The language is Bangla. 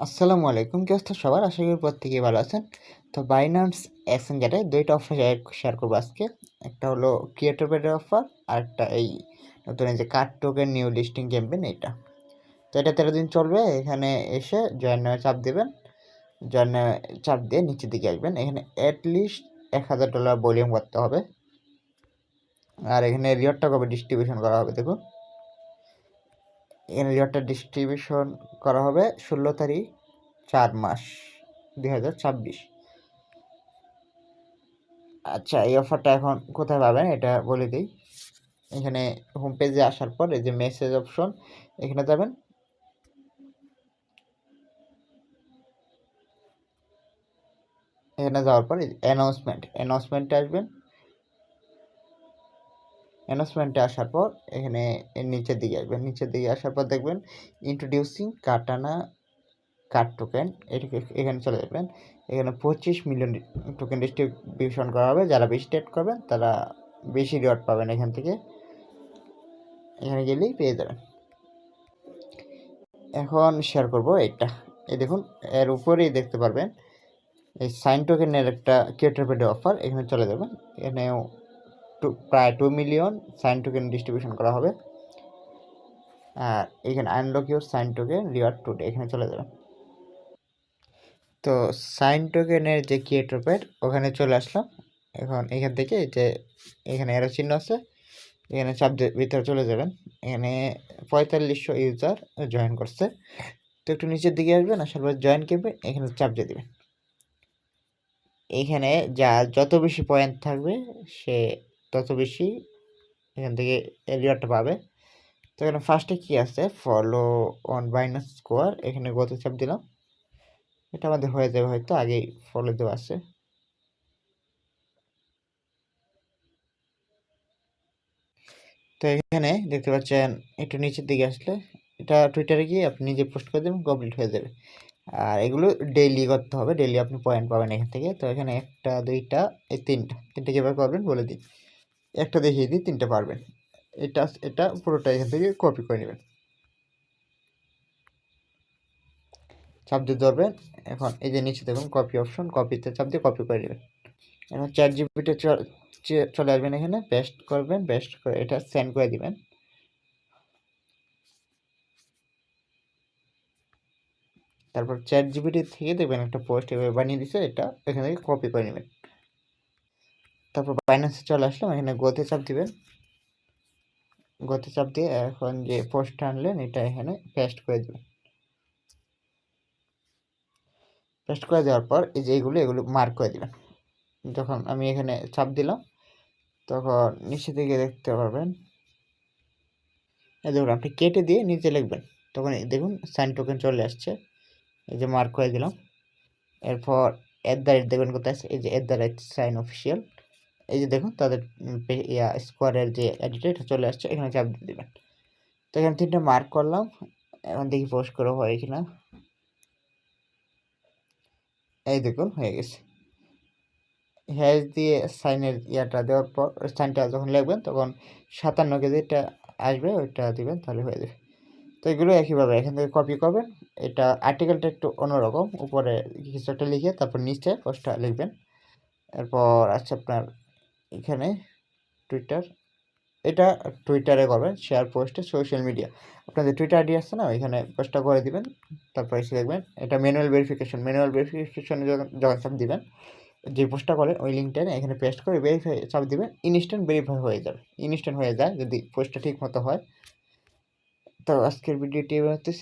আসসালামু আলাইকুম, কি অবস্থা সবার? আশা করি প্রত্যেকেই ভালো আছেন। তো বাইন্যান্স এক্সচেঞ্জারে দুইটা অফার শেয়ার করবো আজকে। একটা হলো ক্রিয়েটর পেডের অফার, আর একটা এই নতুন এই যে card token new listing campaign এইটা। তো এটা 13 দিন চলবে। এখানে এসে জয়েন নামে চাপ দেবেন। জয়েন নামে চাপ দিয়ে নিচের দিকে আসবেন। এখানে অ্যাটলিস্ট $1000 ভলিউম করতে হবে। আর এখানে রিওয়ার্ডটা কবে ডিস্ট্রিবিউশন করা হবে দেখুন। এখানে রিওয়ার্ডটা ডিস্ট্রিবিউশন করা হবে 16 তারিখ 4 মাস 2026। আচ্ছা, এই অফারটা এখন কোথায় পাবেন এটা বলে দিই। এখানে হোম পেজে আসার পর এই যে মেসেজ অপশন, এখানে যাবেন। এখানে যাওয়ার পর অ্যানাউন্সমেন্টে আসবেন। অ্যানাউন্সমেন্টে আসার পর এখানে নিচের দিকে আসবেন। নিচের দিকে আসার পর দেখবেন ইন্ট্রোডিউসিং কাটানা কার্ড টোকেন, এটাকে এখানে চলে যাবেন। এখানে 25 মিলিয়ন টোকেন ডিস্ট্রিবিউশন করা হবে। যারা বেশি ট্রেড করবেন তারা বেশি রিওয়ার্ড পাবেন। এখান থেকে এখানে গেলেই পেয়ে যাবেন। এখন শেয়ার করব এটা। এই দেখুন, এর উপরেই দেখতে পারবেন এই সাইন টোকেনের একটা ক্রিয়েটর পেডে অফার। এখানে চলে যাবেন। এখানেও প্রায় 2 মিলিয়ন সাইন টোকেন ডিস্ট্রিবিউশন করা হবে। আর এখানে unlock your sign token reward today, এখানে চলে যাবেন। তো সাইন টোকেনের যে ক্রিয়েটর পেড ওখানে চলে আসলাম। এখন এখান থেকে যে এখানে এরো চিহ্ন আছে, এখানে চাপ ভিতরে চলে যাবেন। এখানে 4500 ইউজার জয়েন করছে। তো একটু নিচের দিকে আসবেন, আসার পর জয়েন করবেন, এখানে চাপ দিয়ে দেবেন। এখানে যত বেশি পয়েন্ট থাকবে সে তত বেশি এখান থেকে রিওয়ার্ডটা পাবে। তো এখানে ফার্স্টে কি আছে, ফলো অন বাইনান্স স্কোয়ার, এখানে গত চাপ দিলাম। এটা আমাদের হয়ে যাবে, হয়তো আগেই ফলো দেওয়া আছে। তো এখানে দেখতে পাচ্ছেন একটু নিচের দিকে আসলে এটা টুইটারে গিয়ে আপনি নিজে পোস্ট করে দেবেন, কমপ্লিট হয়ে যাবে। আর এগুলো ডেইলি করতে হবে, ডেইলি আপনি পয়েন্ট পাবেন এখান থেকে। তো এখানে একটা দুইটা এই তিনটা কীভাবে করবেন বলে দিই। একটা দেখিয়ে দিই, তিনটা পারবেন। এটা পুরোটা এখান থেকে কপি করে নেবেন, চাপ দিয়ে ধরবেন। এখন এই যে নিচে দেখুন কপি অপশন, কপিতে চাপ দিয়ে কপি করে নেবেন। এখন চ্যাট জিপিটি চলে আসবেন, এখানে পেস্ট করবেন, পেস্ট করে এটা সেন্ড করে দিবেন। তারপর চ্যাট জিপিটি থেকে দেখবেন একটা পোস্ট এভাবে বানিয়ে দিছে, এটা এখান থেকে কপি করে নেবেন। তারপর বাইন্যান্সে চলে আসলাম, এখানে গোতে চাপ দিবেন। গোতে চাপ দিয়ে এখন যে পোস্টটা আনলেন এটা এখানে পেস্ট করে দেবেন। পেস্ট করে দেওয়ার পর এই যে এগুলো মার্ক করে দেবেন। যখন আমি এখানে চাপ দিলাম তখন নিচে দিকে দেখতে পারবেন, এই দেখুন আপনি কেটে দিয়ে নিচে লিখবেন, তখন দেখুন সাইন টোকেন চলে আসছে। এই যে মার্ক করে দিলাম। এরপর দেখবেন কোথায় আছে, এই যে সাইন অফিসিয়াল, এই যে দেখুন তাদের স্কোয়ারের যে এডিট এটা চলে আসছে, এখানে চাপ দিয়ে দেবেন। তো এখানে 3টা মার্ক করলাম। এখন দেখি পোস্ট করা হয় কিনা। এই দেখুন হয়ে গেছে। হ্যাশ দিয়ে সাইনের ইয়াটা দেওয়ার পর সাইনটা যখন লিখবেন তখন 57 কেজিটা আসবে, ওইটা দিবেন, তাহলে হয়ে যাবে। তো এগুলো একইভাবে এখান থেকে কপি করবেন। এটা আর্টিকেলটা একটু অন্যরকম, উপরে কিছু একটা লিখে তারপর নিচে পোস্টটা লিখবেন। এরপর আছে আপনার এখানে টুইটার, এটা টুইটারে করবেন, শেয়ার পোস্টে সোশ্যাল মিডিয়া। আপনাদের টুইটার আইডি আসছে না, ওইখানে পোস্টটা করে দিবেন। তারপর এসে দেখবেন এটা ম্যানুয়াল ভেরিফিকেশনে যখন চাপ দিবেন, যে পোস্টটা করেন ওই লিঙ্কটা এখানে পেস্ট করে ভেরিফাই চাপ দিবেন, ইনস্ট্যান্ট ভেরিফাই হয়ে যাবে, ইনস্ট্যান্ট হয়ে যায় যদি পোস্টটা ঠিক মতো হয়। তো আজকের ভিডিওটি হচ্ছে